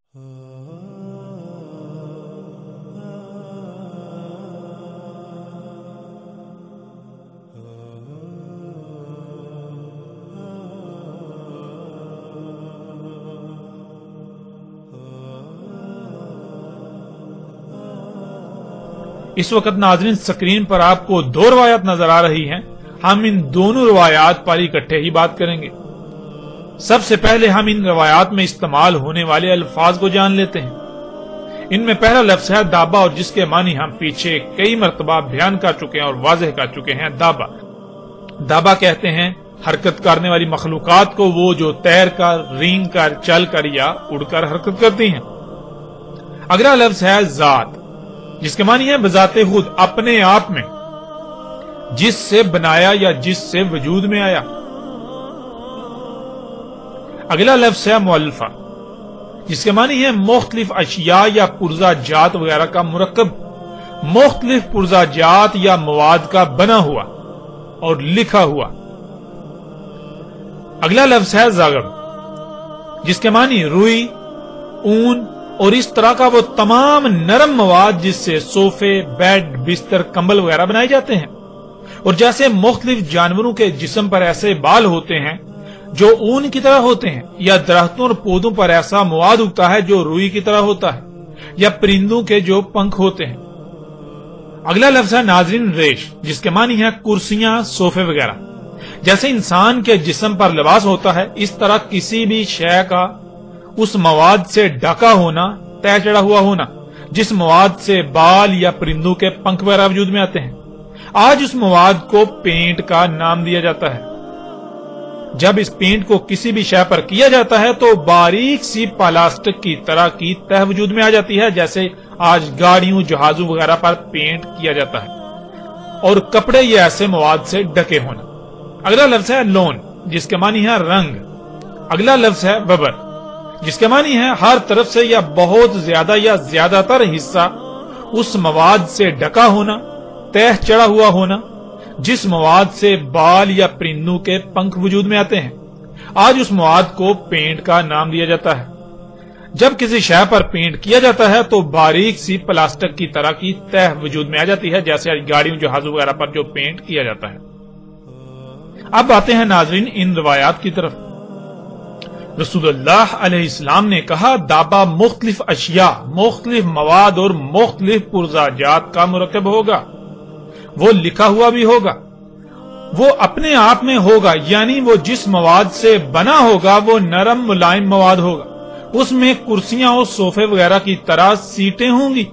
اس وقت ناظرین سکرین پر آپ کو دو روایات نظر آ رہی ہیں. ہم ان دونوں روایات پر اکٹھے ہی بات کریں گے. سب سے پہلے ہم ان روایات میں استعمال ہونے والے الفاظ کو جان لیتے ہیں. ان میں پہلا لفظ ہے دابا، اور جس کے معنی ہم پیچھے کئی مرتبہ بیان کر چکے ہیں اور واضح کر چکے ہیں. دابا دابا کہتے ہیں حرکت کرنے والی مخلوقات کو، وہ جو تیر کر، رینگ کر، چل کر یا اڑ کر حرکت کرتی ہیں. اگلا لفظ ہے ذات، جس کے معنی ہے بذات خود، اپنے آپ میں، جس سے بنایا یا جس سے وجود میں آیا. اگلا لفظ ہے مؤلفہ، جس کے معنی ہے مختلف اشیاء یا پرزہ جات وغیرہ کا مرکب، مختلف پرزہ جات یا مواد کا بنا ہوا اور لکھا ہوا. اگلا لفظ ہے زاغر، جس کے معنی روئی، اون اور اس طرح کا وہ تمام نرم مواد جس سے صوفے، بیڈ، بستر، کمبل وغیرہ بنائے جاتے ہیں. اور جیسے مختلف جانوروں کے جسم پر ایسے بال ہوتے ہیں جو اون کی طرح ہوتے ہیں، یا درختوں اور پودوں پر ایسا مواد اگتا ہے جو روئی کی طرح ہوتا ہے، یا پرندوں کے جو پنکھ ہوتے ہیں. اگلا لفظ ہے ناظرین ریش، جس کے معنی ہے کرسیاں، صوفے وغیرہ. جیسے انسان کے جسم پر لباس ہوتا ہے، اس طرح کسی بھی شے کا اس مواد سے ڈھکا ہونا، طے چڑھا ہوا ہونا، جس مواد سے بال یا پرندوں کے پنکھ وغیرہ وجود میں آتے ہیں. آج اس مواد کو پینٹ کا نام دیا جاتا ہے. جب اس پینٹ کو کسی بھی شے پر کیا جاتا ہے تو باریک سی پلاسٹک کی طرح کی تہ وجود میں آ جاتی ہے، جیسے آج گاڑیوں، جہازوں وغیرہ پر پینٹ کیا جاتا ہے. اور کپڑے یہ ایسے مواد سے ڈھکے ہونا. اگلا لفظ ہے لون، جس کے معنی ہے رنگ. اگلا لفظ ہے وبر، جس کے معنی ہے ہر طرف سے یا بہت زیادہ یا زیادہ تر حصہ اس مواد سے ڈھکا ہونا، تہ چڑھا ہوا ہونا، جس مواد سے بال یا پرندوں کے پنکھ وجود میں آتے ہیں. آج اس مواد کو پینٹ کا نام دیا جاتا ہے. جب کسی شے پر پینٹ کیا جاتا ہے تو باریک سی پلاسٹک کی طرح کی تہ وجود میں آ جاتی ہے، جیسے آج گاڑیوں، جہازوں وغیرہ پر جو پینٹ کیا جاتا ہے. اب آتے ہیں ناظرین ان روایات کی طرف. رسول اللہ علیہ السلام نے کہا دابا مختلف اشیاء، مختلف مواد اور مختلف پرزہ جات کا مرکب ہوگا. وہ لکھا ہوا بھی ہوگا، وہ اپنے آپ میں ہوگا، یعنی وہ جس مواد سے بنا ہوگا وہ نرم ملائم مواد ہوگا. اس میں کرسیاں اور صوفے وغیرہ کی طرح سیٹیں ہوں گی،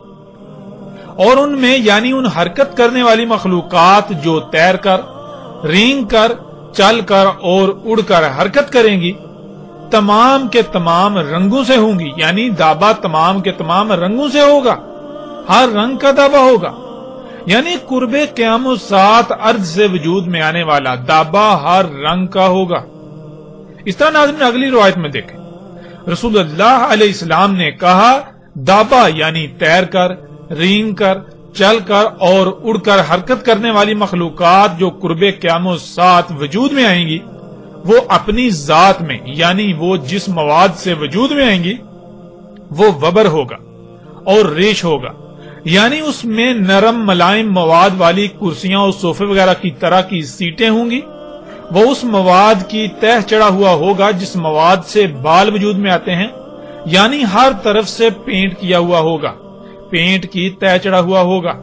اور ان میں یعنی ان حرکت کرنے والی مخلوقات جو تیر کر، رینگ کر، چل کر اور اڑ کر حرکت کریں گی، تمام کے تمام رنگوں سے ہوں گی. یعنی دابا تمام کے تمام رنگوں سے ہوگا، ہر رنگ کا دابا ہوگا. یعنی قرب قیام الساعت ارض سے وجود میں آنے والا دابا ہر رنگ کا ہوگا. اس طرح ناظرین اگلی روایت میں دیکھیں. رسول اللہ علیہ السلام نے کہا دابا یعنی تیر کر، رینگ کر، چل کر اور اڑ کر حرکت کرنے والی مخلوقات جو قرب قیام الساعت وجود میں آئیں گی، وہ اپنی ذات میں یعنی وہ جس مواد سے وجود میں آئیں گی وہ وبر ہوگا اور ریش ہوگا. یعنی اس میں نرم ملائم مواد والی کرسیاں اور صوفے وغیرہ کی طرح کی سیٹیں ہوں گی. وہ اس مواد کی تہ چڑھا ہوا ہوگا جس مواد سے بال وجود میں آتے ہیں، یعنی ہر طرف سے پینٹ کیا ہوا ہوگا، پینٹ کی تہ چڑھا ہوا ہوگا.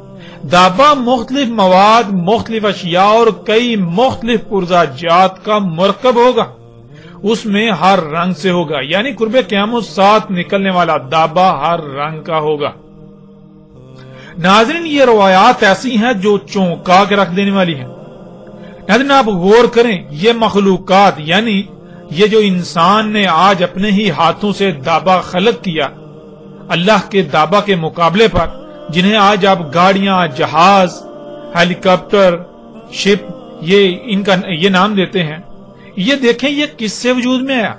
دابا مختلف مواد، مختلف اشیاء اور کئی مختلف پرزہ جات کا مرکب ہوگا. اس میں ہر رنگ سے ہوگا، یعنی قرب قیام الساعت نکلنے والا دابا ہر رنگ کا ہوگا. ناظرین یہ روایات ایسی ہیں جو چونکا کے رکھ دینے والی ہیں. ناظرین آپ غور کریں، یہ مخلوقات یعنی یہ جو انسان نے آج اپنے ہی ہاتھوں سے دابا خلق کیا، اللہ کے دابا کے مقابلے پر، جنہیں آج آپ گاڑیاں، جہاز، ہیلی کاپٹر، شپ یہ نام دیتے ہیں، یہ دیکھیں یہ کس سے وجود میں آیا.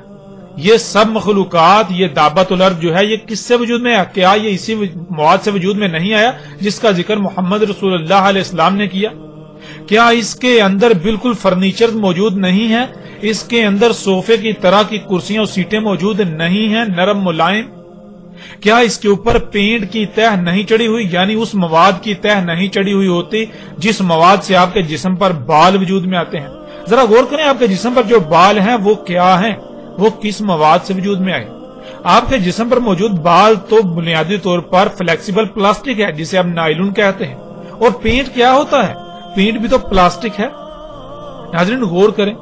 یہ سب مخلوقات، یہ دابۃ الارض جو ہے، یہ کس سے وجود میں آیا؟ کیا یہ اسی مواد سے وجود میں نہیں آیا جس کا ذکر محمد رسول اللہ علیہ السلام نے کیا؟ کیا اس کے اندر بالکل فرنیچر موجود نہیں ہے؟ اس کے اندر صوفے کی طرح کی کرسیاں اور سیٹیں موجود نہیں ہیں، نرم ملائم؟ کیا اس کے اوپر پینٹ کی تہ نہیں چڑھی ہوئی، یعنی اس مواد کی تہ نہیں چڑھی ہوئی ہوتی جس مواد سے آپ کے جسم پر بال وجود میں آتے ہیں؟ ذرا غور کریں، آپ کے جسم پر جو بال ہیں وہ کیا ہیں، وہ کس مواد سے وجود میں آئے؟ آپ کے جسم پر موجود بال تو بنیادی طور پر فلیکسیبل پلاسٹک ہے جسے ہم نائلون کہتے ہیں، اور پینٹ کیا ہوتا ہے؟ پینٹ بھی تو پلاسٹک ہے۔ ناظرین غور کریں،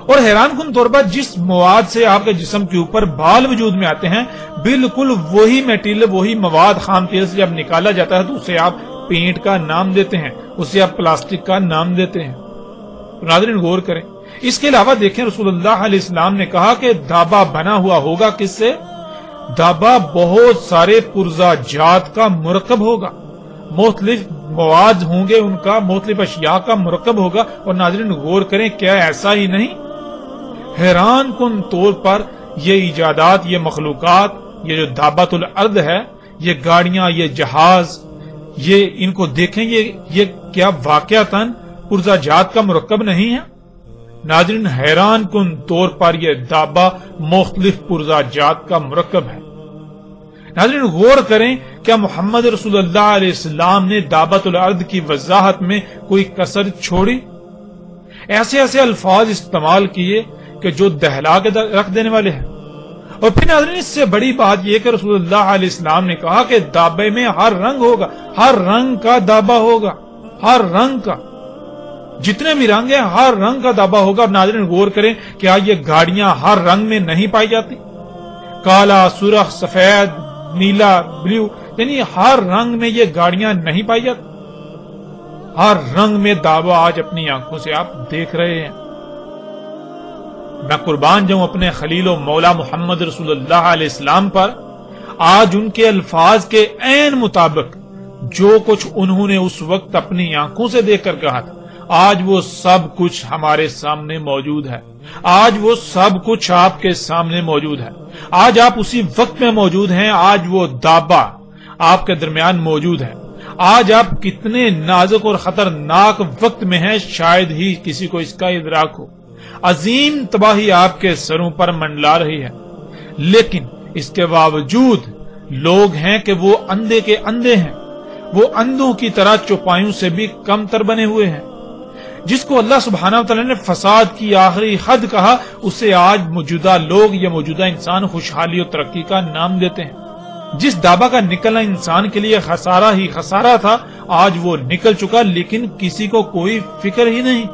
اور حیران کن طور پر جس مواد سے آپ کے جسم کے اوپر بال وجود میں آتے ہیں بالکل وہی میٹیریل، وہی مواد خام تیل سے جب نکالا جاتا ہے تو اسے آپ پینٹ کا نام دیتے ہیں، اسے آپ پلاسٹک کا نام دیتے ہیں۔ تو ناظرین غور کریں، اس کے علاوہ دیکھیں رسول اللہ علیہ السلام نے کہا کہ دابا بنا ہوا ہوگا کس سے؟ دابا بہت سارے پرزا جات کا مرکب ہوگا، مختلف مواد ہوں گے، ان کا مختلف اشیاء کا مرکب ہوگا۔ اور ناظرین غور کریں، کیا ایسا ہی نہیں؟ حیران کن طور پر یہ ایجادات، یہ مخلوقات، یہ جو دابۃ الارض ہے، یہ گاڑیاں، یہ جہاز، یہ ان کو دیکھیں، یہ کیا واقعتاً پرزا جات کا مرکب نہیں ہے؟ ناظرین حیران کن طور پر یہ دابا مختلف پرزا جات کا مرکب ہے۔ ناظرین غور کریں، کیا محمد رسول اللہ علیہ السلام نے دابۃ الارض کی وضاحت میں کوئی کسر چھوڑی؟ ایسے ایسے الفاظ استعمال کیے کہ جو دہلا کے رکھ دینے والے ہیں۔ اور پھر ناظرین اس سے بڑی بات یہ کہ رسول اللہ علیہ السلام نے کہا کہ دابے میں ہر رنگ ہوگا، ہر رنگ کا دابا ہوگا، ہر رنگ کا، جتنے بھی رنگ ہیں ہر رنگ کا دابا ہوگا۔ اور ناظرین غور کریں، کیا یہ گاڑیاں ہر رنگ میں نہیں پائی جاتی؟ کالا، سرخ، سفید، نیلا، بلیو، یعنی ہر رنگ میں یہ گاڑیاں نہیں پائی جاتی؟ ہر رنگ میں دابا آج اپنی آنکھوں سے آپ دیکھ رہے ہیں۔ میں قربان جاؤں اپنے خلیل و مولا محمد رسول اللہ علیہ السلام پر، آج ان کے الفاظ کے عین مطابق جو کچھ انہوں نے اس وقت اپنی آنکھوں سے دیکھ کر کہا تھا، آج وہ سب کچھ ہمارے سامنے موجود ہے، آج وہ سب کچھ آپ کے سامنے موجود ہے، آج آپ اسی وقت میں موجود ہیں، آج وہ دابا آپ کے درمیان موجود ہے، آج آپ کتنے نازک اور خطرناک وقت میں ہیں شاید ہی کسی کو اس کا ادراک ہو۔ عظیم تباہی آپ کے سروں پر منڈلا رہی ہے، لیکن اس کے باوجود لوگ ہیں کہ وہ اندھے کے اندھے ہیں، وہ اندھوں کی طرح چوپایوں سے بھی کم تر بنے ہوئے ہیں۔ جس کو اللہ سبحانہ وتعالی نے فساد کی آخری حد کہا، اسے آج موجودہ لوگ یا موجودہ انسان خوشحالی اور ترقی کا نام دیتے ہیں۔ جس دابا کا نکلنا انسان کے لیے خسارہ ہی خسارہ تھا، آج وہ نکل چکا، لیکن کسی کو کوئی فکر ہی نہیں۔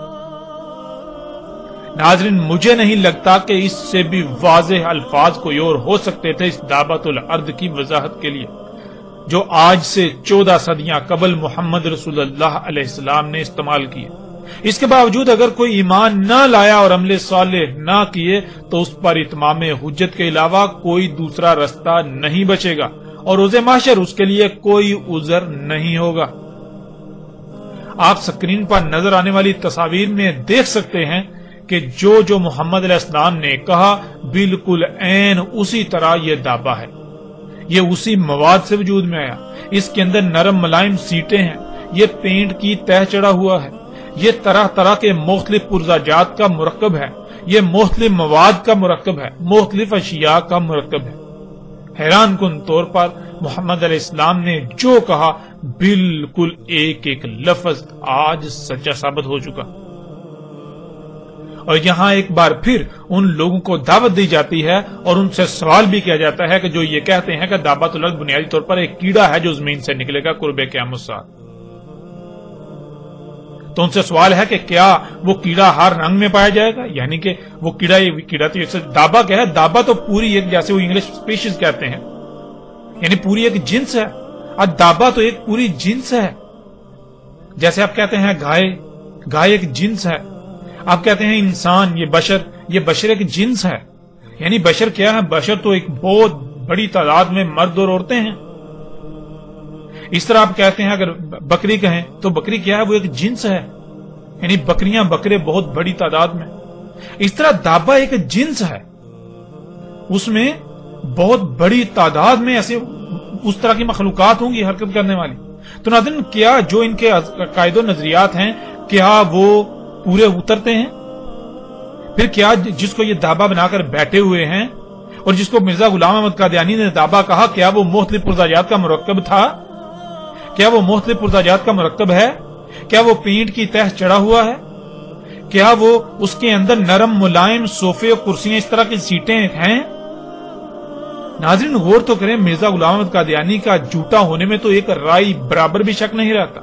ناظرین مجھے نہیں لگتا کہ اس سے بھی واضح الفاظ کوئی اور ہو سکتے تھے اس دابۃ الارض کی وضاحت کے لیے، جو آج سے 14 صدیاں قبل محمد رسول اللہ علیہ السلام نے استعمال کیے۔ اس کے باوجود اگر کوئی ایمان نہ لایا اور عمل صالح نہ کیے تو اس پر اتمام حجت کے علاوہ کوئی دوسرا رستہ نہیں بچے گا، اور روز محشر اس کے لیے کوئی عذر نہیں ہوگا۔ آپ سکرین پر نظر آنے والی تصاویر میں دیکھ سکتے ہیں کہ جو محمد علیہ السلام نے کہا بالکل عین اسی طرح یہ دابا ہے، یہ اسی مواد سے وجود میں آیا۔ اس کے اندر نرم ملائم سیٹیں ہیں، یہ پینٹ کی تہ چڑھا ہوا ہے، یہ طرح طرح کے مختلف پرزا جات کا مرکب ہے، یہ مختلف مواد کا مرکب ہے، مختلف اشیاء کا مرکب ہے۔ حیران کن طور پر محمد علیہ السلام نے جو کہا بالکل ایک ایک لفظ آج سچا ثابت ہو چکا۔ اور یہاں ایک بار پھر ان لوگوں کو دعوت دی جاتی ہے اور ان سے سوال بھی کیا جاتا ہے کہ جو یہ کہتے ہیں کہ دابۃ الارض بنیادی طور پر ایک کیڑا ہے جو زمین سے نکلے گا قرب قیامت ساتھ، تو ان سے سوال ہے کہ کیا وہ کیڑا ہر رنگ میں پایا جائے گا؟ یعنی کہ وہ کیڑا تو دابا کیا ہے؟ دابا تو پوری ایک، جیسے وہ انگلش اسپیشیز کہتے ہیں، یعنی پوری ایک جنس ہے، اور دابا تو ایک پوری جنس ہے۔ جیسے آپ کہتے ہیں گائے ایک جنس ہے، آپ کہتے ہیں انسان، یہ بشر ایک جنس ہے، یعنی بشر کیا ہے؟ بشر تو ایک بہت بڑی تعداد میں مرد اور عورتیں ہیں۔ اس طرح آپ کہتے ہیں اگر بکری کہیں تو بکری کیا ہے؟ وہ ایک جنس ہے، یعنی بکریاں بکرے بہت بڑی تعداد میں۔ اس طرح دابا ایک جنس ہے، اس میں بہت بڑی تعداد میں ایسے اس طرح کی مخلوقات ہوں گی حرکت کرنے والی۔ تو ناظرین کیا جو ان کے عقائد و نظریات ہیں کیا وہ پورے اترتے ہیں؟ پھر کیا جس کو یہ دابا بنا کر بیٹھے ہوئے ہیں اور جس کو مرزا غلام احمد قادیانی نے دابا کہا، کیا وہ مختلف پرزاجات کا مرکب تھا؟ کیا وہ مختلف پرزاجات کا مرکب ہے؟ کیا وہ پینٹ کی تہ چڑھا ہوا ہے؟ کیا وہ اس کے اندر نرم ملائم صوفے اور کرسیاں اس طرح کی سیٹیں ہیں؟ ناظرین غور تو کریں، مرزا غلام احمد قادیانی کا جھوٹا ہونے میں تو ایک رائی برابر بھی شک نہیں رہتا،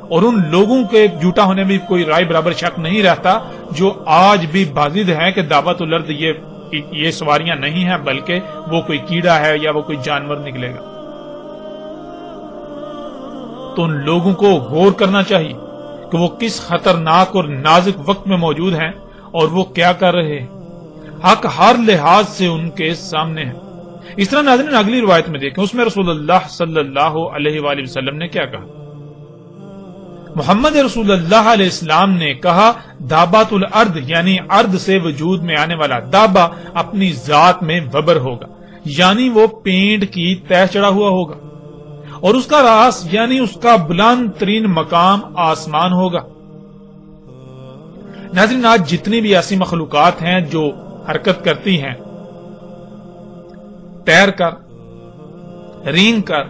اور ان لوگوں کے جھوٹا ہونے میں کوئی رائی برابر شک نہیں رہتا جو آج بھی بازد ہیں کہ دعوت الارض یہ سواریاں نہیں ہیں، بلکہ وہ کوئی کیڑا ہے یا وہ کوئی جانور نکلے گا۔ تو ان لوگوں کو غور کرنا چاہیے کہ وہ کس خطرناک اور نازک وقت میں موجود ہیں اور وہ کیا کر رہے ہیں۔ حق ہر لحاظ سے ان کے سامنے ہے۔ اس طرح ناظرین اگلی روایت میں دیکھیں، اس میں رسول اللہ صلی اللہ علیہ وآلہ وسلم نے کیا کہا؟ محمد رسول اللہ علیہ السلام نے کہا، دابات الارض یعنی ارض سے وجود میں آنے والا دابا اپنی ذات میں وبر ہوگا، یعنی وہ پینٹ کی تہ چڑھا ہوا ہوگا، اور اس کا راس یعنی اس کا بلند ترین مقام آسمان ہوگا۔ ناظرین آج جتنی بھی ایسی مخلوقات ہیں جو حرکت کرتی ہیں، تیر کر، رینگ کر،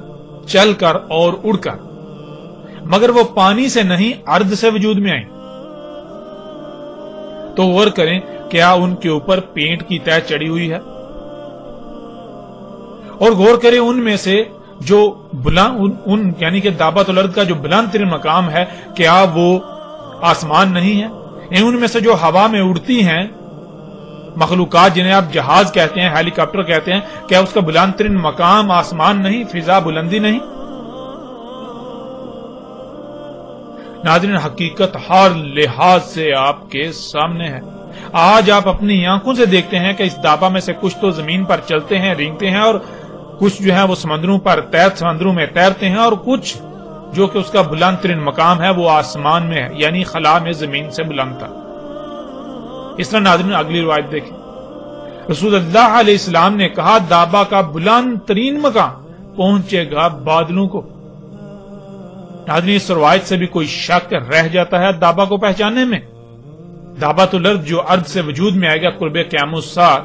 چل کر اور اڑ کر، مگر وہ پانی سے نہیں ارض سے وجود میں آئیں، تو غور کریں کیا ان کے اوپر پینٹ کی تہ چڑھی ہوئی ہے؟ اور غور کریں ان میں سے جو بلند یعنی کہ دابت الارض کا جو بلند ترین مقام ہے، کیا وہ آسمان نہیں ہے؟ ان میں سے جو ہوا میں اڑتی ہیں مخلوقات جنہیں آپ جہاز کہتے ہیں، ہیلی کاپٹر کہتے ہیں، کیا اس کا بلند ترین مقام آسمان نہیں، فضا بلندی نہیں؟ ناظرین حقیقت ہر لحاظ سے آپ کے سامنے ہے۔ آج آپ اپنی آنکھوں سے دیکھتے ہیں کہ اس دابا میں سے کچھ تو زمین پر چلتے ہیں، رینگتے ہیں، اور کچھ جو ہے وہ سمندروں میں تیرتے ہیں، اور کچھ جو کہ اس کا بلند ترین مقام ہے وہ آسمان میں ہے، یعنی خلا میں زمین سے بلند تھا۔ اس طرح ناظرین اگلی روایت دیکھیں، رسول اللہ علیہ السلام نے کہا، دابا کا بلند ترین مقام پہنچے گا بادلوں کو۔ ناظرین اس روایت سے بھی کوئی شک رہ جاتا ہے دابا کو پہچاننے میں؟ دابت الارض جو ارض سے وجود میں آئے گا قرب قیام الساعہ،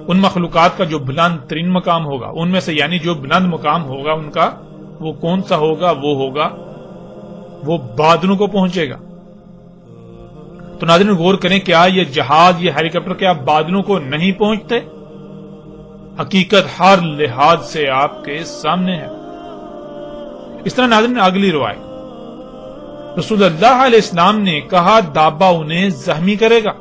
ان مخلوقات کا جو بلند ترین مقام ہوگا، ان میں سے یعنی جو بلند مقام ہوگا ان کا، وہ کون سا ہوگا؟ وہ بادلوں کو پہنچے گا۔ تو ناظرین غور کریں، کیا یہ جہاز، یہ ہیلی کاپٹر کیا بادلوں کو نہیں پہنچتے؟ حقیقت ہر لحاظ سے آپ کے سامنے ہے۔ اس طرح ناظرین اگلی روایت، رسول اللہ علیہ السلام نے کہا، دابا انہیں زخمی کرے گا،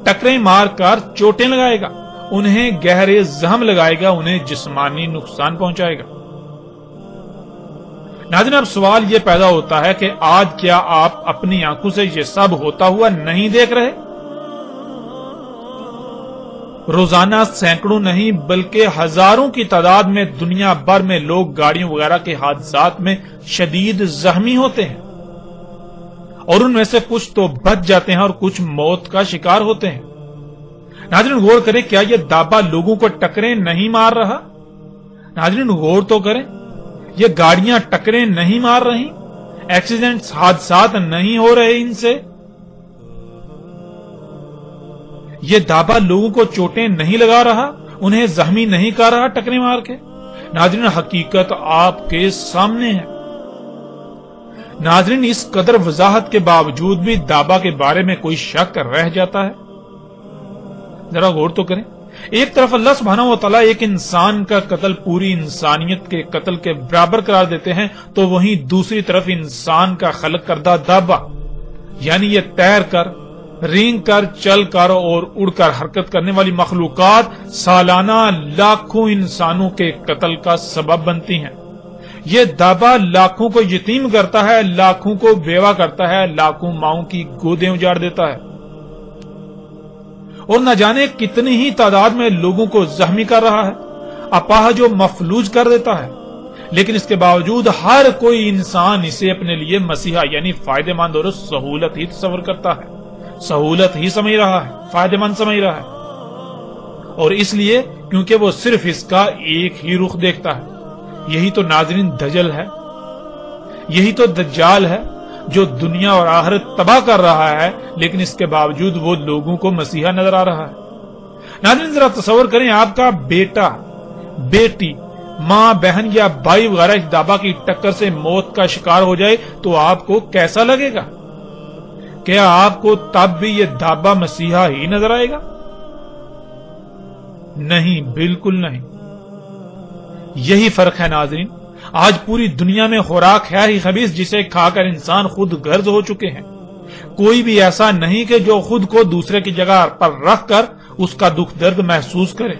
ٹکریں مار کر چوٹیں لگائے گا، انہیں گہرے زخم لگائے گا، انہیں جسمانی نقصان پہنچائے گا۔ ناظرین اب سوال یہ پیدا ہوتا ہے کہ آج کیا آپ اپنی آنکھوں سے یہ سب ہوتا ہوا نہیں دیکھ رہے؟ روزانہ سینکڑوں نہیں بلکہ ہزاروں کی تعداد میں دنیا بھر میں لوگ گاڑیوں وغیرہ کے حادثات میں شدید زخمی ہوتے ہیں، اور ان میں سے کچھ تو بچ جاتے ہیں اور کچھ موت کا شکار ہوتے ہیں۔ ناظرین غور کریں، کیا یہ دابا لوگوں کو ٹکریں نہیں مار رہا؟ ناظرین غور تو کریں، یہ گاڑیاں ٹکریں نہیں مار رہی، ایکسیڈنٹس، حادثات نہیں ہو رہے ان سے، یہ دابا لوگوں کو چوٹیں نہیں لگا رہا، انہیں زخمی نہیں کر رہا ٹکریں مار کے۔ ناظرین حقیقت آپ کے سامنے ہے۔ ناظرین اس قدر وضاحت کے باوجود بھی دابا کے بارے میں کوئی شک رہ جاتا ہے؟ ذرا غور تو کریں، ایک طرف اللہ سبحانہ و تعالیٰ ایک انسان کا قتل پوری انسانیت کے قتل کے برابر قرار دیتے ہیں، تو وہیں دوسری طرف انسان کا خلق کردہ دابا یعنی یہ تیر کر، رینگ کر، چل کر اور اڑ کر حرکت کرنے والی مخلوقات سالانہ لاکھوں انسانوں کے قتل کا سبب بنتی ہیں۔ یہ دابا لاکھوں کو یتیم کرتا ہے، لاکھوں کو بیوہ کرتا ہے، لاکھوں ماؤں کی گودیں اجاڑ دیتا ہے، اور نہ جانے کتنی ہی تعداد میں لوگوں کو زخمی کر رہا ہے، اپاہج و مفلوج کر دیتا ہے۔ لیکن اس کے باوجود ہر کوئی انسان اسے اپنے لیے مسیحا یعنی فائدہ مند اور سہولت ہی تصور کرتا ہے، سہولت ہی سمجھ رہا ہے، فائدہ مند سمجھ رہا ہے، اور اس لیے کیونکہ وہ صرف اس کا ایک ہی رخ دیکھتا ہے۔ یہی تو ناظرین دجل ہے، یہی تو دجال ہے۔ جو دنیا اور آخرت تباہ کر رہا ہے، لیکن اس کے باوجود وہ لوگوں کو مسیحا نظر آ رہا ہے۔ ناظرین ذرا تصور کریں، آپ کا بیٹا، بیٹی، ماں، بہن یا بھائی وغیرہ اس دابا کی ٹکر سے موت کا شکار ہو جائے تو آپ کو کیسا لگے گا؟ کیا آپ کو تب بھی یہ دابا مسیحا ہی نظر آئے گا؟ نہیں، بالکل نہیں۔ یہی فرق ہے ناظرین۔ آج پوری دنیا میں خوراک ہے ہی خبیث جسے کھا کر انسان خود غرض ہو چکے ہیں۔ کوئی بھی ایسا نہیں کہ جو خود کو دوسرے کی جگہ پر رکھ کر اس کا دکھ درد محسوس کرے۔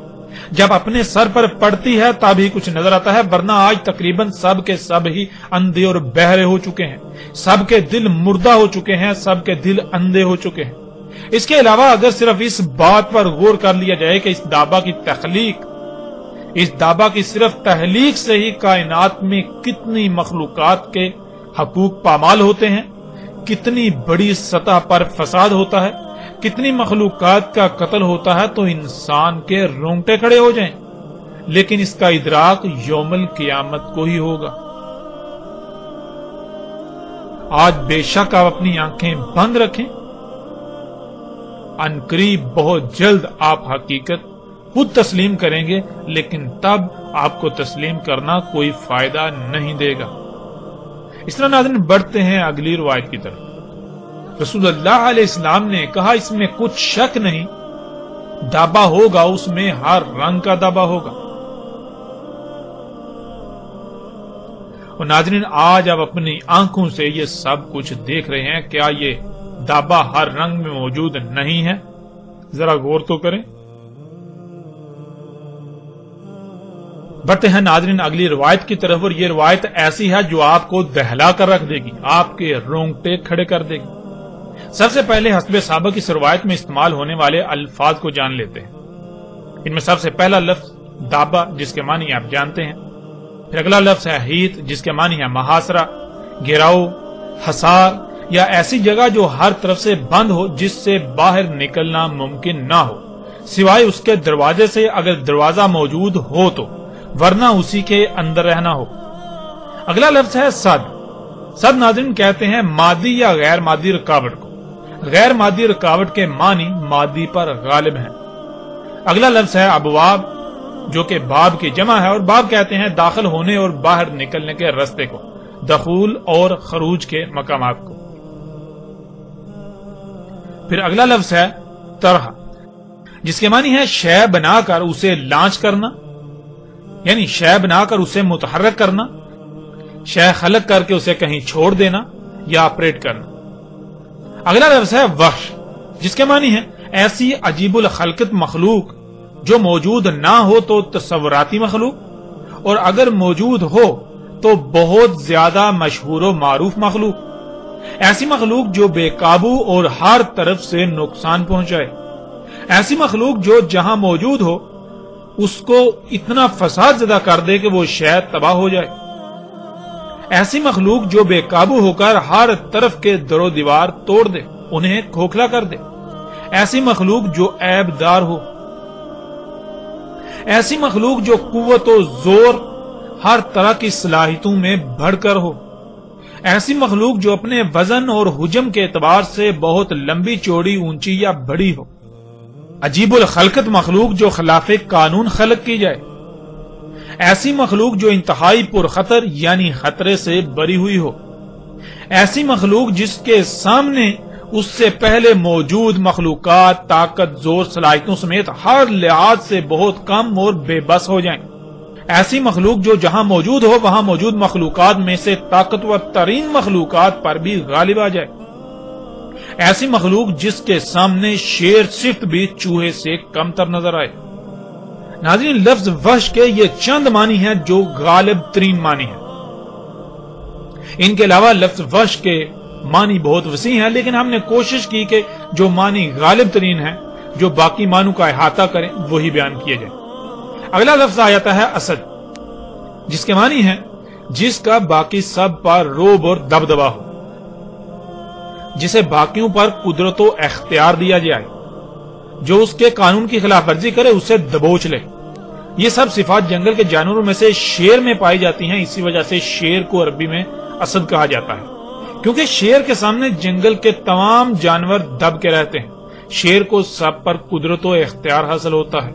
جب اپنے سر پر پڑتی ہے تب ہی کچھ نظر آتا ہے، ورنہ آج تقریباً سب کے سب ہی اندھے اور بہرے ہو چکے ہیں، سب کے دل مردہ ہو چکے ہیں، سب کے دل اندھے ہو چکے ہیں۔ اس کے علاوہ اگر صرف اس بات پر غور کر لیا جائے کہ اس دابا کی صرف تخلیق سے ہی کائنات میں کتنی مخلوقات کے حقوق پامال ہوتے ہیں، کتنی بڑی سطح پر فساد ہوتا ہے، کتنی مخلوقات کا قتل ہوتا ہے، تو انسان کے رونگٹے کھڑے ہو جائیں۔ لیکن اس کا ادراک یوم القیامت کو ہی ہوگا۔ آج بے شک آپ اپنی آنکھیں بند رکھیں، عنقریب بہت جلد آپ حقیقت خود تسلیم کریں گے، لیکن تب آپ کو تسلیم کرنا کوئی فائدہ نہیں دے گا۔ اس طرح ناظرین بڑھتے ہیں اگلی روایت کی طرف۔ رسول اللہ علیہ السلام نے کہا، اس میں کچھ شک نہیں، دابا ہوگا، اس میں ہر رنگ کا دابا ہوگا۔ اور ناظرین آج آپ اپنی آنکھوں سے یہ سب کچھ دیکھ رہے ہیں، کیا یہ دابا ہر رنگ میں موجود نہیں ہے؟ ذرا غور تو کریں۔ بڑھتے ہیں ناظرین اگلی روایت کی طرف، اور یہ روایت ایسی ہے جو آپ کو دہلا کر رکھ دے گی، آپ کے رونگٹے کھڑے کر دے گی۔ سب سے پہلے حسب سابق اس روایت میں استعمال ہونے والے الفاظ کو جان لیتے ہیں۔ ان میں سب سے پہلا لفظ دابا، جس کے معنی آپ جانتے ہیں۔ پھر اگلا لفظ ہے حیط، جس کے معنی ہے محاصرہ، گھیراؤ، حصار یا ایسی جگہ جو ہر طرف سے بند ہو، جس سے باہر نکلنا ممکن نہ ہو سوائے اس کے دروازے سے، اگر دروازہ موجود ہو تو، ورنہ اسی کے اندر رہنا ہو۔ اگلا لفظ ہے صد۔ صد ناظرین کہتے ہیں مادی یا غیر مادی رکاوٹ کو۔ غیر مادی رکاوٹ کے معنی مادی پر غالب ہیں۔ اگلا لفظ ہے ابواب، جو کہ باب کی جمع ہے، اور باب کہتے ہیں داخل ہونے اور باہر نکلنے کے رستے کو، دخول اور خروج کے مقامات کو۔ پھر اگلا لفظ ہے طرح، جس کے معنی ہے شے بنا کر اسے لانچ کرنا، یعنی شے بنا کر اسے متحرک کرنا، شے خلق کر کے اسے کہیں چھوڑ دینا یا آپریٹ کرنا۔ اگلا لفظ ہے وحش، جس کے معنی ہے ایسی عجیب الخلقت مخلوق جو موجود نہ ہو تو تصوراتی مخلوق، اور اگر موجود ہو تو بہت زیادہ مشہور و معروف مخلوق، ایسی مخلوق جو بے قابو اور ہر طرف سے نقصان پہنچائے، ایسی مخلوق جو جہاں موجود ہو اس کو اتنا فساد زدہ کر دے کہ وہ شاید تباہ ہو جائے، ایسی مخلوق جو بے قابو ہو کر ہر طرف کے در و دیوار توڑ دے، انہیں کھوکھلا کر دے، ایسی مخلوق جو عیب دار ہو، ایسی مخلوق جو قوت و زور ہر طرح کی صلاحیتوں میں بڑھ کر ہو، ایسی مخلوق جو اپنے وزن اور حجم کے اعتبار سے بہت لمبی چوڑی اونچی یا بڑی ہو، عجیب الخلقت مخلوق جو خلاف قانون خلق کی جائے، ایسی مخلوق جو انتہائی پرخطر یعنی خطرے سے بری ہوئی ہو، ایسی مخلوق جس کے سامنے اس سے پہلے موجود مخلوقات طاقت زور صلاحیتوں سمیت ہر لحاظ سے بہت کم اور بے بس ہو جائیں، ایسی مخلوق جو جہاں موجود ہو وہاں موجود مخلوقات میں سے طاقتور ترین مخلوقات پر بھی غالب آ جائے، ایسی مخلوق جس کے سامنے شیر صفت بھی چوہے سے کم تر نظر آئے۔ ناظرین لفظ وحش کے یہ چند معنی ہیں جو غالب ترین معنی ہیں، ان کے علاوہ لفظ وحش کے معنی بہت وسیع ہیں، لیکن ہم نے کوشش کی کہ جو معنی غالب ترین ہیں جو باقی معنوں کا احاطہ کریں وہی بیان کیے جائیں۔ اگلا لفظ آ جاتا ہے اسد، جس کے معنی ہے جس کا باقی سب پر روب اور دبدبا ہو، جسے باقیوں پر قدرت و اختیار دیا جائے، جو اس کے قانون کی خلاف ورزی کرے اسے دبوچ لے۔ یہ سب صفات جنگل کے جانوروں میں سے شیر میں پائی جاتی ہیں، اسی وجہ سے شیر کو عربی میں اسد کہا جاتا ہے، کیونکہ شیر کے سامنے جنگل کے تمام جانور دب کے رہتے ہیں. شیر کو سب پر قدرت و اختیار حاصل ہوتا ہے.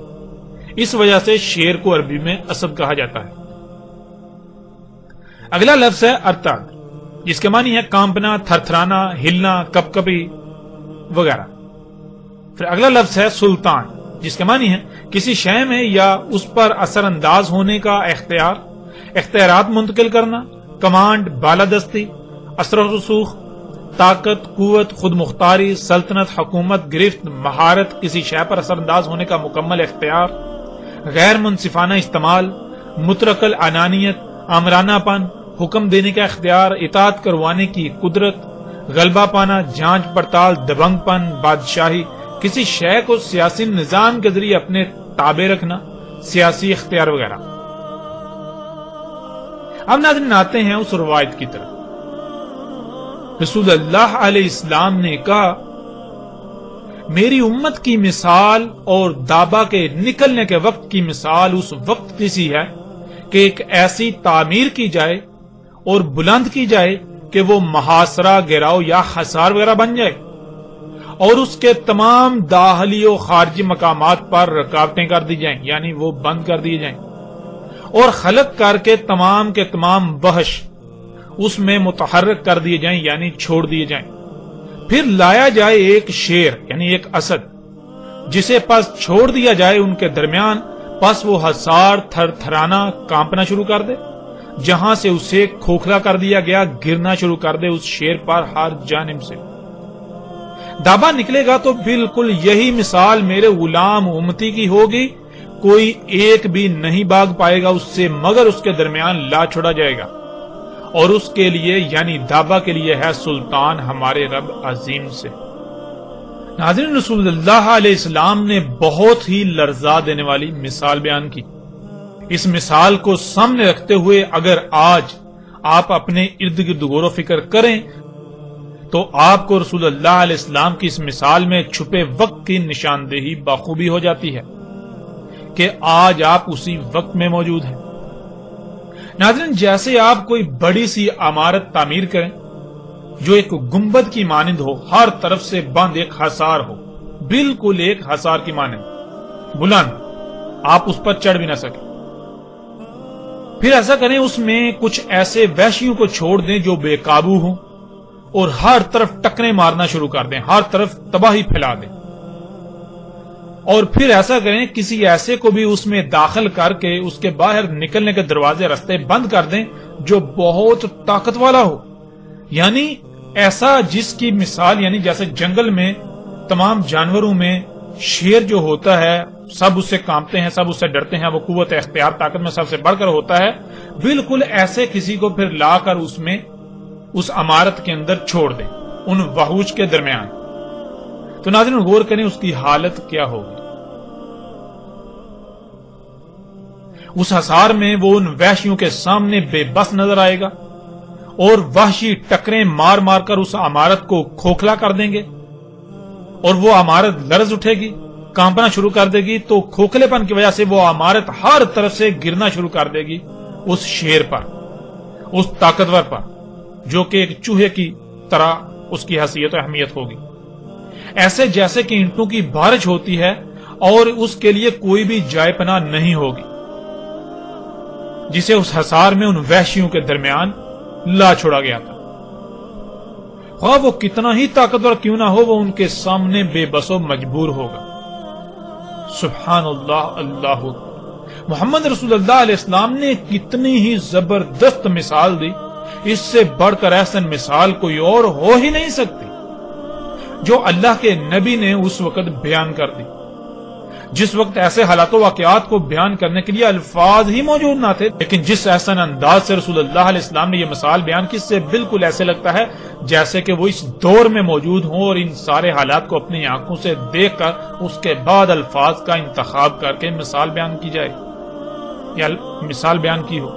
اس وجہ سے شیر کو عربی میں اسد کہا جاتا ہے. اگلا لفظ ہے ارتعد، جس کے معنی ہے کانپنا، تھرتھرانا، ہلنا، کپ کپی وغیرہ. پھر اگلا لفظ ہے سلطان، جس کے معنی ہے کسی شے میں یا اس پر اثر انداز ہونے کا اختیار، اختیارات منتقل کرنا، کمانڈ، بالادستی، اثر و رسوخ، طاقت، قوت، خود مختاری، سلطنت، حکومت، گرفت، مہارت، کسی شے پر اثر انداز ہونے کا مکمل اختیار، غیر منصفانہ استعمال، مطلق العنانیت، آمرانہ پن، حکم دینے کا اختیار، اطاعت کروانے کی قدرت، غلبہ پانا، جانچ پڑتال، دبنگ پن، بادشاہی، کسی شے کو سیاسی نظام کے ذریعے اپنے تابع رکھنا، سیاسی اختیار وغیرہ. اب ناظرین آتے ہیں اس روایت کی طرف. رسول اللہ علیہ السلام نے کہا، میری امت کی مثال اور دابا کے نکلنے کے وقت کی مثال اس وقت کسی ہے کہ ایک ایسی تعمیر کی جائے اور بلند کی جائے کہ وہ محاصرہ، گراؤ یا حصار وغیرہ بن جائے، اور اس کے تمام داخلی و خارجی مقامات پر رکاوٹیں کر دی جائیں، یعنی وہ بند کر دی جائیں، اور خلق کر کے تمام وحش اس میں متحرک کر دیے جائیں، یعنی چھوڑ دیے جائیں. پھر لایا جائے ایک شیر، یعنی ایک اسد، جسے پس چھوڑ دیا جائے ان کے درمیان، پس وہ حصار، تھر تھرانا، کانپنا شروع کر دے. جہاں سے اسے کھوکھلا کر دیا گیا گرنا شروع کر دے اس شیر پر ہر جانب سے. دابا نکلے گا تو بالکل یہی مثال میرے غلام امتی کی ہوگی، کوئی ایک بھی نہیں بھاگ پائے گا اس سے مگر اس کے درمیان لا چھوڑا جائے گا، اور اس کے لیے یعنی دابا کے لیے ہے سلطان ہمارے رب عظیم سے. ناظرین، رسول اللہ علیہ السلام نے بہت ہی لرزا دینے والی مثال بیان کی. اس مثال کو سامنے رکھتے ہوئے اگر آج آپ اپنے ارد گرد غور و فکر کریں تو آپ کو رسول اللہ علیہ السلام کی اس مثال میں چھپے وقت کی نشاندہی بخوبی ہو جاتی ہے کہ آج آپ اسی وقت میں موجود ہیں. ناظرین، جیسے آپ کوئی بڑی سی عمارت تعمیر کریں جو ایک گنبد کی مانند ہو، ہر طرف سے بند ایک حصار ہو، بالکل ایک حصار کی مانند بلند، آپ اس پر چڑھ بھی نہ سکیں. پھر ایسا کریں، اس میں کچھ ایسے وحشیوں کو چھوڑ دیں جو بے قابو ہوں اور ہر طرف ٹکریں مارنا شروع کر دیں، ہر طرف تباہی پھیلا دیں. اور پھر ایسا کریں، کسی ایسے کو بھی اس میں داخل کر کے اس کے باہر نکلنے کے دروازے رستے بند کر دیں جو بہت طاقت والا ہو، یعنی ایسا جس کی مثال، یعنی جیسے جنگل میں تمام جانوروں میں شیر جو ہوتا ہے سب اس سے کانپتے ہیں، سب اس سے ڈرتے ہیں، وہ قوت اختیار طاقت میں سب سے بڑھ کر ہوتا ہے، بالکل ایسے کسی کو پھر لا کر اس میں اس عمارت کے اندر چھوڑ دیں ان وحوش کے درمیان. تو ناظرین غور کریں اس کی حالت کیا ہوگی. اس حصار میں وہ ان وحشیوں کے سامنے بے بس نظر آئے گا اور وحشی ٹکریں مار مار کر اس عمارت کو کھوکھلا کر دیں گے، اور وہ عمارت لرز اٹھے گی، کانپنا شروع کر دے گی. تو کھوکھلے پن کی وجہ سے وہ عمارت ہر طرف سے گرنا شروع کر دے گی اس شیر پر، اس طاقتور پر، جو کہ ایک چوہے کی طرح اس کی حیثیت و اہمیت ہوگی. ایسے جیسے کہ اینٹوں کی بارش ہوتی ہے اور اس کے لیے کوئی بھی جائے پناہ نہیں ہوگی، جسے اس حصار میں ان وحشیوں کے درمیان لا چھوڑا گیا تھا. خواہ وہ کتنا ہی طاقتور کیوں نہ ہو، وہ ان کے سامنے بے بس و مجبور ہوگا. سبحان اللہ، اللہ اکبر. محمد رسول اللہ علیہ السلام نے کتنی ہی زبردست مثال دی، اس سے بڑھ کر ایسا مثال کوئی اور ہو ہی نہیں سکتی جو اللہ کے نبی نے اس وقت بیان کر دی، جس وقت ایسے حالات و واقعات کو بیان کرنے کے لیے الفاظ ہی موجود نہ تھے. لیکن جس احسن انداز سے رسول اللہ علیہ السلام نے یہ مثال بیان کی، اس سے بالکل ایسے لگتا ہے جیسے کہ وہ اس دور میں موجود ہوں اور ان سارے حالات کو اپنی آنکھوں سے دیکھ کر اس کے بعد الفاظ کا انتخاب کر کے مثال بیان کی جائے یا مثال بیان کی ہو.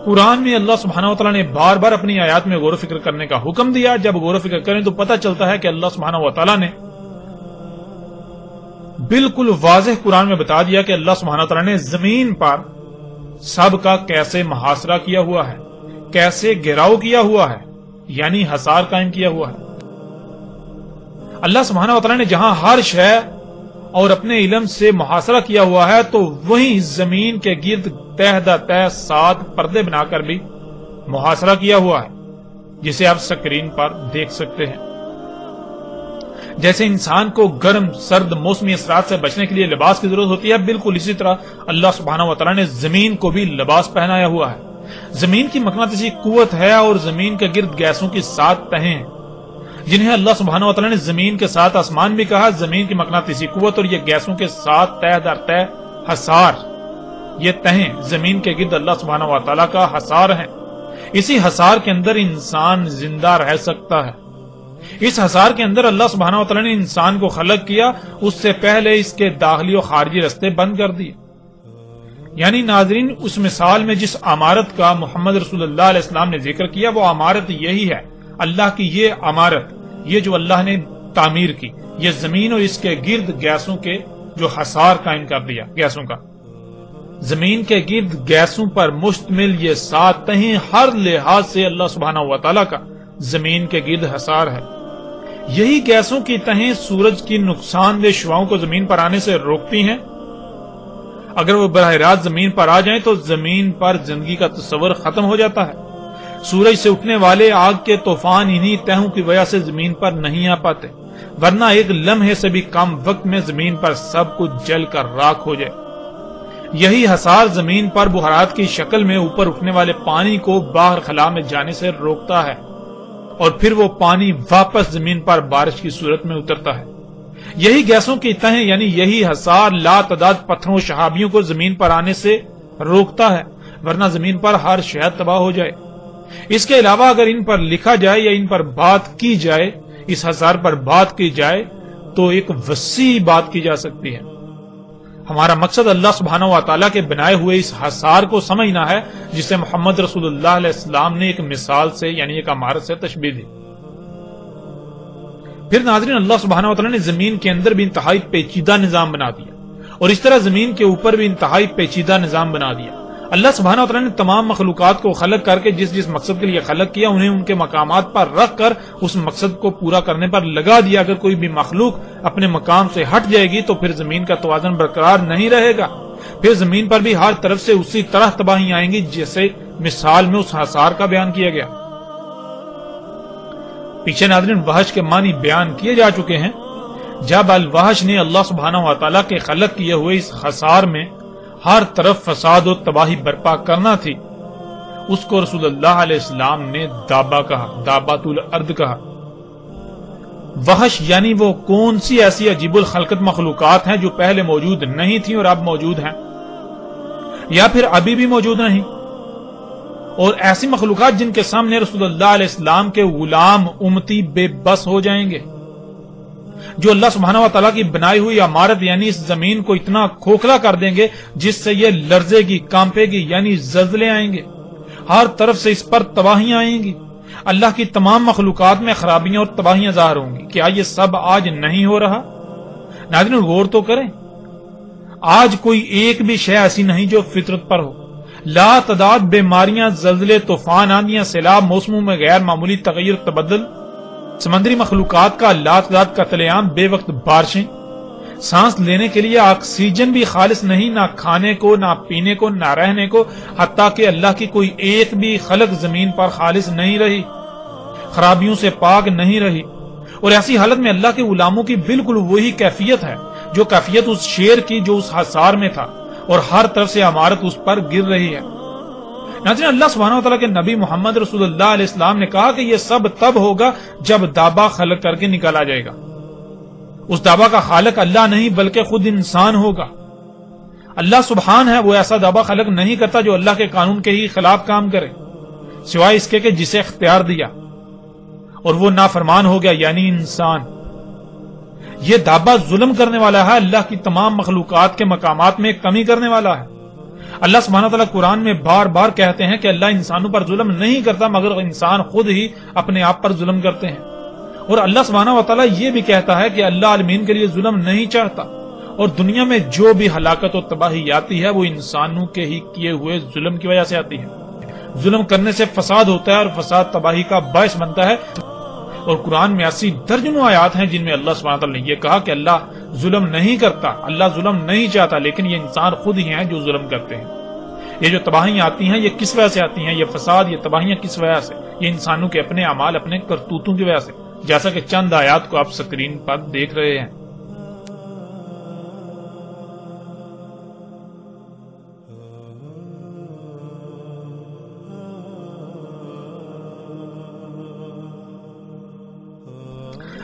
قرآن میں اللہ سبحانہ وتعالی نے بار بار اپنی آیات میں غور و فکر کرنے کا حکم دیا. جب غور و فکر کریں تو پتہ چلتا ہے کہ اللہ سبحانہ وتعالی نے بالکل واضح قرآن میں بتا دیا کہ اللہ سبحانہ وتعالی نے زمین پر سب کا کیسے محاصرہ کیا ہوا ہے، کیسے گھیراؤ کیا ہوا ہے، یعنی حصار قائم کیا ہوا ہے۔ اللہ سبحانہ و تعالیٰ نے جہاں ہر شے اور اپنے علم سے محاصرہ کیا ہوا ہے تو وہیں زمین کے گرد تہ در تہ 7 پردے بنا کر بھی محاصرہ کیا ہوا ہے، جسے آپ سکرین پر دیکھ سکتے ہیں۔ جیسے انسان کو گرم سرد موسمی اثرات سے بچنے کے لیے لباس کی ضرورت ہوتی ہے، بالکل اسی طرح اللہ سبحانہ و تعالیٰ نے زمین کو بھی لباس پہنایا ہوا ہے۔ زمین کی مقناطیسی قوت ہے اور زمین کے گرد گیسوں کی 7 تہیں ہیں، جنہیں اللہ سبحانہ و تعالیٰ نے زمین کے ساتھ آسمان بھی کہا۔ زمین کی مقناطیسی قوت اور یہ گیسوں کے 7 تہ در تہ حصار، یہ تہیں زمین کے گرد اللہ سبحانہ و تعالیٰ کا حصار ہیں۔ اسی حصار کے اندر انسان زندہ رہ سکتا ہے۔ اس حصار کے اندر اللہ سبحانہ و تعالیٰ نے انسان کو خلق کیا، اس سے پہلے اس کے داخلی و خارجی رستے بند کر دیے۔ یعنی ناظرین، اس مثال میں جس عمارت کا محمد رسول اللہ علیہ السلام نے ذکر کیا وہ عمارت یہی ہے، اللہ کی یہ عمارت، یہ جو اللہ نے تعمیر کی، یہ زمین اور اس کے گرد گیسوں کے جو حصار قائم کر دیا، گیسوں کا، زمین کے گرد گیسوں پر مشتمل یہ 7 تہیں ہر لحاظ سے اللہ سبحانہ و تعالیٰ کا زمین کے گرد حصار ہے۔ یہی گیسوں کی تہیں سورج کی نقصان دہ شعاؤں کو زمین پر آنے سے روکتی ہیں۔ اگر وہ براہ راست زمین پر آ جائیں تو زمین پر زندگی کا تصور ختم ہو جاتا ہے۔ سورج سے اٹھنے والے آگ کے طوفان انہی تہوں کی وجہ سے زمین پر نہیں آ پاتے، ورنہ ایک لمحے سے بھی کم وقت میں زمین پر سب کچھ جل کر راکھ ہو جائے۔ یہی حصار زمین پر بخارات کی شکل میں اوپر اٹھنے والے پانی کو باہر خلا میں جانے سے روکتا ہے، اور پھر وہ پانی واپس زمین پر بارش کی صورت میں اترتا ہے۔ یہی گیسوں کی تہیں یعنی یہی حصار لا تعداد پتھروں و شہابیوں کو زمین پر آنے سے روکتا ہے، ورنہ زمین پر ہر شے تباہ ہو جائے۔ اس کے علاوہ اگر ان پر لکھا جائے یا ان پر بات کی جائے، اس حصار پر بات کی جائے تو ایک وسیع بات کی جا سکتی ہے۔ ہمارا مقصد اللہ سبحانہ و تعالیٰ کے بنائے ہوئے اس حصار کو سمجھنا ہے، جسے محمد رسول اللہ علیہ السلام نے ایک مثال سے یعنی ایک عمارت سے تشبیہ دی۔ پھر ناظرین، اللہ سبحانہ و تعالیٰ نے زمین کے اندر بھی انتہائی پیچیدہ نظام بنا دیا، اور اس طرح زمین کے اوپر بھی انتہائی پیچیدہ نظام بنا دیا۔ اللہ سبحانہ و تعالیٰ نے تمام مخلوقات کو خلق کر کے جس جس مقصد کے لیے خلق کیا انہیں ان کے مقامات پر رکھ کر اس مقصد کو پورا کرنے پر لگا دیا۔ اگر کوئی بھی مخلوق اپنے مقام سے ہٹ جائے گی تو پھر زمین کا توازن برقرار نہیں رہے گا، پھر زمین پر بھی ہر طرف سے اسی طرح تباہی آئیں گی جیسے مثال میں اس حصار کا بیان کیا گیا۔ پیچھے ناظرین وحش کے معنی بیان کیے جا چکے ہیں۔ جب الوحش نے اللہ سبحانہ و تعالیٰ کے خلق کیے ہوئے اس حصار میں ہر طرف فساد و تباہی برپا کرنا تھی، اس کو رسول اللہ علیہ السلام نے دابا کہا، دابات الارض کہا۔ وحش یعنی وہ کون سی ایسی عجیب الخلقت مخلوقات ہیں جو پہلے موجود نہیں تھیں اور اب موجود ہیں، یا پھر ابھی بھی موجود نہیں، اور ایسی مخلوقات جن کے سامنے رسول اللہ علیہ السلام کے غلام امتی بے بس ہو جائیں گے، جو اللہ سبحانہ و تعالیٰ کی بنائی ہوئی عمارت یعنی اس زمین کو اتنا کھوکھلا کر دیں گے جس سے یہ لرزے گی، کانپے گی، یعنی زلزلے آئیں گے، ہر طرف سے اس پر تباہیاں آئیں گی، اللہ کی تمام مخلوقات میں خرابیاں اور تباہیاں ظاہر ہوں گی۔ کیا یہ سب آج نہیں ہو رہا؟ ناظرین غور تو کریں، آج کوئی ایک بھی شے ایسی نہیں جو فطرت پر ہو۔ لا تعداد بیماریاں، زلزلے، طوفان، آندیاں، سیلاب، موسموں میں غیر معمولی تغیر تبدل، سمندری مخلوقات کا لا تعداد قتل عام، بے وقت بارشیں، سانس لینے کے لیے آکسیجن بھی خالص نہیں، نہ کھانے کو، نہ پینے کو، نہ رہنے کو، حتیٰ کہ اللہ کی کوئی ایک بھی خلق زمین پر خالص نہیں رہی، خرابیوں سے پاک نہیں رہی۔ اور ایسی حالت میں اللہ کے غلاموں کی بالکل وہی کیفیت ہے جو کیفیت اس شیر کی جو اس حصار میں تھا، اور ہر طرف سے عمارت اس پر گر رہی ہے۔ ناظرین اللہ سبحانہ و تعالیٰ کے نبی محمد رسول اللہ علیہ السلام نے کہا کہ یہ سب تب ہوگا جب دابا خلق کر کے نکالا جائے گا۔ اس دابا کا خالق اللہ نہیں بلکہ خود انسان ہوگا۔ اللہ سبحان ہے، وہ ایسا دابا خلق نہیں کرتا جو اللہ کے قانون کے ہی خلاف کام کرے، سوائے اس کے کہ جسے اختیار دیا، اور وہ نافرمان ہو گیا یعنی انسان۔ یہ دابا ظلم کرنے والا ہے، اللہ کی تمام مخلوقات کے مقامات میں کمی کرنے والا ہے۔ اللہ سبحانہ وتعالیٰ قرآن میں بار بار کہتے ہیں کہ اللہ انسانوں پر ظلم نہیں کرتا مگر انسان خود ہی اپنے آپ پر ظلم کرتے ہیں، اور اللہ سبحانہ وتعالیٰ یہ بھی کہتا ہے کہ اللہ عالمین کے لیے ظلم نہیں چاہتا، اور دنیا میں جو بھی ہلاکت و تباہی آتی ہے وہ انسانوں کے ہی کیے ہوئے ظلم کی وجہ سے آتی ہے۔ ظلم کرنے سے فساد ہوتا ہے اور فساد تباہی کا باعث بنتا ہے. اور قرآن میں ایسی درجنوں آیات ہیں جن میں اللہ سبحانہ وتعالی نے یہ کہا کہ اللہ ظلم نہیں کرتا، اللہ ظلم نہیں چاہتا، لیکن یہ انسان خود ہی ہیں جو ظلم کرتے ہیں. یہ جو تباہیاں آتی ہیں یہ کس وجہ سے آتی ہیں؟ یہ فساد، یہ تباہیاں کس وجہ سے؟ یہ انسانوں کے اپنے اعمال، اپنے کرتوتوں کی وجہ سے، جیسا کہ چند آیات کو آپ سکرین پر دیکھ رہے ہیں.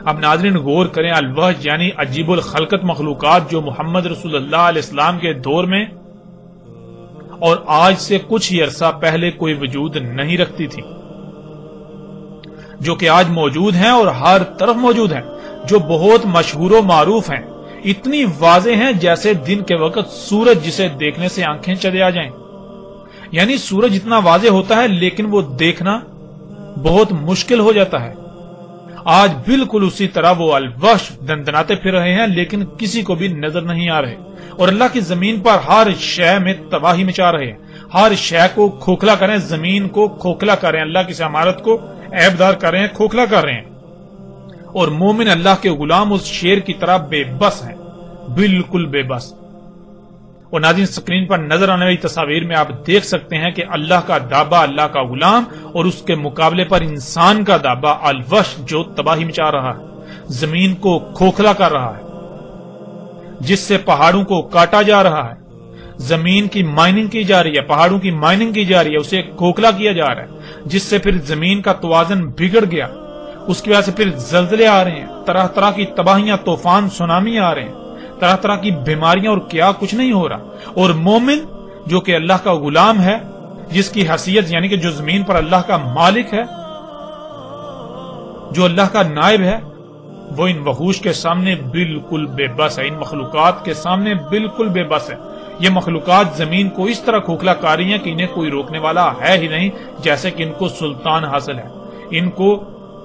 اب ناظرین غور کریں، الوحش یعنی عجیب الخلقت مخلوقات جو محمد رسول اللہ علیہ السلام کے دور میں اور آج سے کچھ ہی عرصہ پہلے کوئی وجود نہیں رکھتی تھی، جو کہ آج موجود ہیں اور ہر طرف موجود ہیں، جو بہت مشہور و معروف ہیں، اتنی واضح ہیں جیسے دن کے وقت سورج جسے دیکھنے سے آنکھیں چلے آ جائیں. یعنی سورج اتنا واضح ہوتا ہے لیکن وہ دیکھنا بہت مشکل ہو جاتا ہے. آج بالکل اسی طرح وہ الوحش دندناتے پھر رہے ہیں لیکن کسی کو بھی نظر نہیں آ رہے، اور اللہ کی زمین پر ہر شے میں تباہی مچا رہے ہیں. ہر شے کو کھوکھلا کریں، زمین کو کھوکھلا کریں، اللہ کی عمارت کو عیبدار کر رہے ہیں، کھوکھلا کر رہے ہیں. اور مومن اللہ کے غلام اس شیر کی طرح بے بس ہیں، بالکل بے بس. اور ناظرین سکرین پر نظر آنے والی تصاویر میں آپ دیکھ سکتے ہیں کہ اللہ کا دابا، اللہ کا غلام، اور اس کے مقابلے پر انسان کا دابا الوحش جو تباہی مچا رہا ہے، زمین کو کھوکھلا کر رہا ہے، جس سے پہاڑوں کو کاٹا جا رہا ہے، زمین کی مائننگ کی جا رہی ہے، پہاڑوں کی مائننگ کی جا رہی ہے، اسے کھوکھلا کیا جا رہا ہے، جس سے پھر زمین کا توازن بگڑ گیا. اس کی وجہ سے پھر زلزلے آ رہے ہیں، طرح طرح کی تباہیاں، طوفان، سونامی آ رہے ہیں، طرح طرح کی بیماریاں، اور کیا کچھ نہیں ہو رہا. اور مومن جو کہ اللہ کا غلام ہے، جس کی حیثیت یعنی کہ جو زمین پر اللہ کا مالک ہے، جو اللہ کا نائب ہے، وہ ان وحوش کے سامنے بالکل بے بس ہے، ان مخلوقات کے سامنے بالکل بے بس ہے. یہ مخلوقات زمین کو اس طرح کھوکھلا کر رہی ہیں کہ انہیں کوئی روکنے والا ہے ہی نہیں، جیسے کہ ان کو سلطان حاصل ہے، ان کو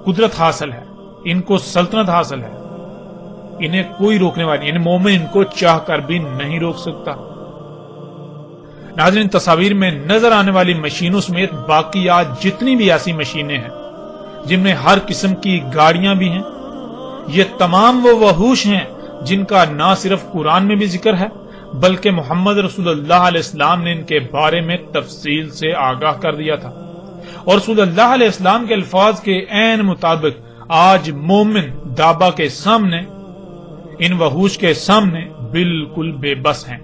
قدرت حاصل ہے، ان کو سلطنت حاصل ہے، انہیں کوئی روکنے والا نہیں، یعنی مومن ان کو چاہ کر بھی نہیں روک سکتا. ناظرین تصاویر میں نظر آنے والی مشینوں سمیت باقی آج جتنی بھی ایسی مشینیں ہیں جن میں ہر قسم کی گاڑیاں بھی ہیں، یہ تمام وہ وحوش ہیں جن کا نہ صرف قرآن میں بھی ذکر ہے بلکہ محمد رسول اللہ علیہ السلام نے ان کے بارے میں تفصیل سے آگاہ کر دیا تھا. اور رسول اللہ علیہ السلام کے الفاظ کے عین مطابق آج مومن دابا کے سامنے، ان وحوش کے سامنے بالکل بے بس ہیں.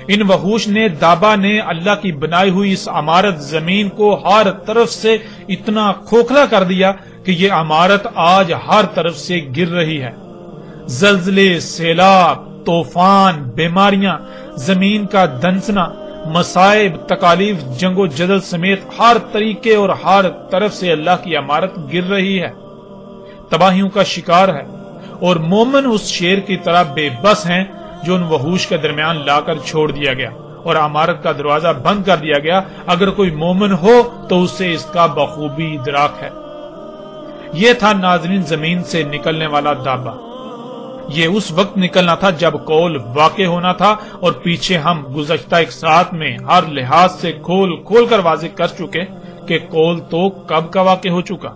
ان وحوش نے، دابا نے اللہ کی بنائی ہوئی اس عمارت زمین کو ہر طرف سے اتنا کھوکھلا کر دیا کہ یہ عمارت آج ہر طرف سے گر رہی ہے. زلزلے، سیلاب، طوفان، بیماریاں، زمین کا دھنسنا، مصائب، تکالیف، جنگ و جدل سمیت ہر طریقے اور ہر طرف سے اللہ کی عمارت گر رہی ہے، تباہیوں کا شکار ہے. اور مومن اس شیر کی طرح بے بس ہیں جو ان وحوش کے درمیان لا کر چھوڑ دیا گیا اور عمارت کا دروازہ بند کر دیا گیا. اگر کوئی مومن ہو تو اسے اس کا بخوبی ادراک ہے. یہ تھا ناظرین زمین سے نکلنے والا دابا. یہ اس وقت نکلنا تھا جب قول واقع ہونا تھا، اور پیچھے ہم گزشتہ ایک ساعت میں ہر لحاظ سے کھول کھول کر واضح کر چکے کہ قول تو کب کا واقع ہو چکا.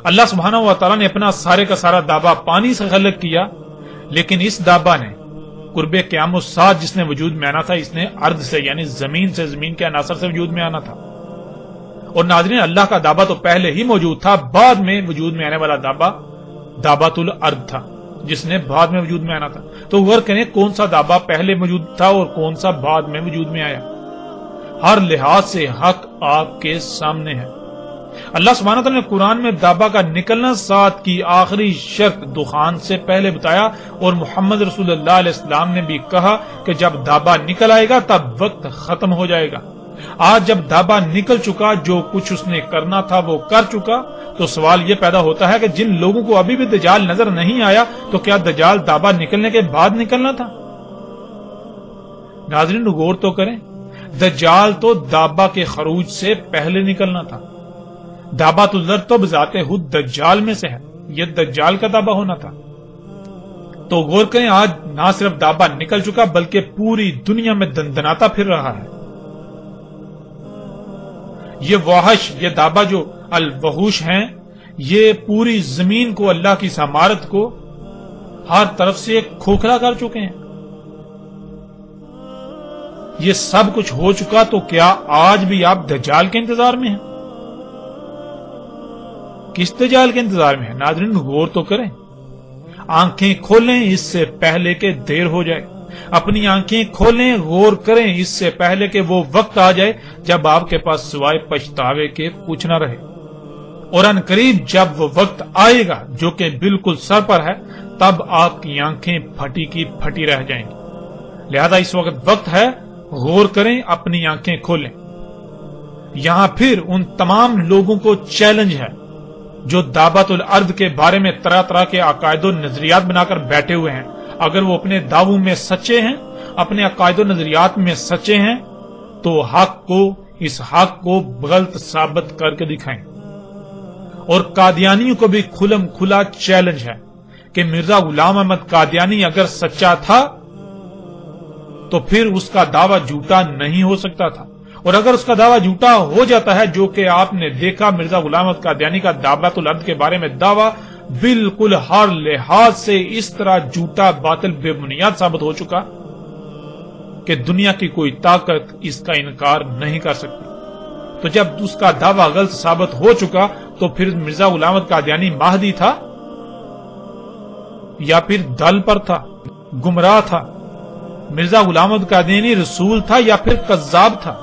اللہ سبحانہ و تعالیٰ نے اپنا سارے کا سارا دابا پانی سے خلق کیا، لیکن اس دابا نے قرب قیام الساعت جس نے وجود میں آنا تھا، اس نے ارض سے یعنی زمین سے، زمین کے عناصر سے وجود میں آنا تھا. اور ناظرین اللہ کا دابا تو پہلے ہی موجود تھا، بعد میں وجود میں آنے والا دابا دابۃ الارض تھا جس نے بعد میں وجود میں آنا تھا. تو غور کریں کون سا دابا پہلے موجود تھا اور کون سا بعد میں وجود میں آیا. ہر لحاظ سے حق آپ کے سامنے ہے. اللہ سبحانہ تعالیٰ نے قرآن میں دابا کا نکلنا ساتھ کی آخری شرط دخان سے پہلے بتایا، اور محمد رسول اللہ علیہ السلام نے بھی کہا کہ جب دابا نکل آئے گا تب وقت ختم ہو جائے گا. آج جب دابا نکل چکا، جو کچھ اس نے کرنا تھا وہ کر چکا، تو سوال یہ پیدا ہوتا ہے کہ جن لوگوں کو ابھی بھی دجال نظر نہیں آیا، تو کیا دجال دابا نکلنے کے بعد نکلنا تھا؟ ناظرین غور تو کریں، دجال تو دابا کے خروج سے پہلے نکلنا تھا. دابۃ الارض تو بذات خود دجال میں سے ہے، یہ دجال کا دابا ہونا تھا. تو غور کریں آج نہ صرف دابا نکل چکا بلکہ پوری دنیا میں دندناتا پھر رہا ہے. یہ وحش، یہ دابا جو الوحوش ہیں، یہ پوری زمین کو، اللہ کی سمارت کو ہر طرف سے کھوکھلا کر چکے ہیں۔ یہ سب کچھ ہو چکا تو کیا آج بھی آپ دجال کے انتظار میں ہیں؟ کس دجال کے انتظار میں ہیں؟ ناظرین غور تو کریں، آنکھیں کھولیں اس سے پہلے کہ دیر ہو جائے، اپنی آنکھیں کھولیں، غور کریں اس سے پہلے کہ وہ وقت آ جائے جب آپ کے پاس سوائے پچھتاوے کے کچھ نہ رہے۔ اور ان قریب جب وہ وقت آئے گا جو کہ بالکل سر پر ہے، تب آپ کی آنکھیں پھٹی کی پھٹی رہ جائیں گی۔ لہذا اس وقت ہے، غور کریں، اپنی آنکھیں کھولیں۔ یہاں پھر ان تمام لوگوں کو چیلنج ہے جو دعوت الارض کے بارے میں طرح طرح کے عقائد و نظریات بنا کر بیٹھے ہوئے ہیں۔ اگر وہ اپنے دعووں میں سچے ہیں، اپنے عقائد و نظریات میں سچے ہیں، تو اس حق کو غلط ثابت کر کے دکھائیں۔ اور قادیانیوں کو بھی کھلم کھلا چیلنج ہے کہ مرزا غلام احمد قادیانی اگر سچا تھا تو پھر اس کا دعویٰ جھوٹا نہیں ہو سکتا تھا، اور اگر اس کا دعویٰ جھوٹا ہو جاتا ہے، جو کہ آپ نے دیکھا مرزا غلام احمد قادیانی کا دعوت الارض کے بارے میں دعویٰ بالکل ہر لحاظ سے اس طرح جھوٹا، باطل، بے بنیاد ثابت ہو چکا کہ دنیا کی کوئی طاقت اس کا انکار نہیں کر سکتی۔ تو جب اس کا دعویٰ غلط ثابت ہو چکا تو پھر مرزا غلام احمد قادیانی مہدی تھا یا پھر دل پر تھا، گمراہ تھا؟ مرزا غلام احمد قادیانی رسول تھا یا پھر کذاب تھا؟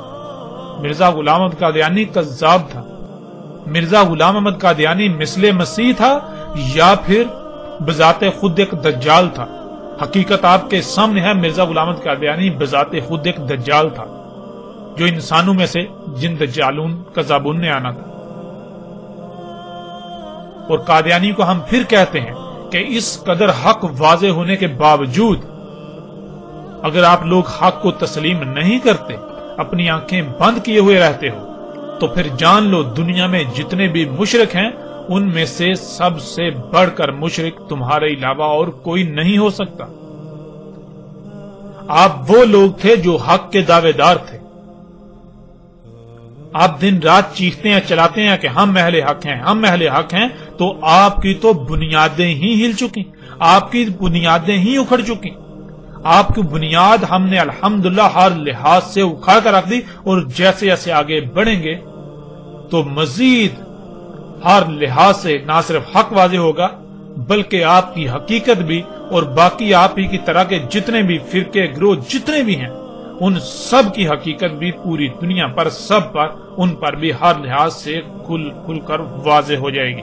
مرزا غلام احمد قادیانی کذاب تھا۔ مرزا غلام احمد قادیانی مثل مسیح تھا یا پھر بذات خود ایک دجال تھا؟ حقیقت آپ کے سامنے ہے، مرزا غلام احمد قادیانی بذات خود ایک دجال تھا، جو انسانوں میں سے جن دجالون کذابون نے آنا تھا۔ اور قادیانی کو ہم پھر کہتے ہیں کہ اس قدر حق واضح ہونے کے باوجود اگر آپ لوگ حق کو تسلیم نہیں کرتے، اپنی آنکھیں بند کیے ہوئے رہتے ہو، تو پھر جان لو دنیا میں جتنے بھی مشرک ہیں ان میں سے سب سے بڑھ کر مشرک تمہارے علاوہ اور کوئی نہیں ہو سکتا۔ آپ وہ لوگ تھے جو حق کے دعوے دار تھے۔ آپ دن رات چیختے ہیں، چلاتے ہیں کہ ہم اہل حق ہیں، ہم اہل حق ہیں، تو آپ کی تو بنیادیں ہی ہل چکی، آپ کی بنیادیں ہی اکھڑ چکی۔ آپ کی بنیاد ہم نے الحمدللہ ہر لحاظ سے اکھاڑ کر رکھ دی، اور جیسے جیسے آگے بڑھیں گے تو مزید ہر لحاظ سے نہ صرف حق واضح ہوگا بلکہ آپ کی حقیقت بھی، اور باقی آپ ہی کی طرح کے جتنے بھی فرقے، گروہ جتنے بھی ہیں، ان سب کی حقیقت بھی پوری دنیا پر، سب پر، ان پر بھی ہر لحاظ سے کھل کر واضح ہو جائے گی۔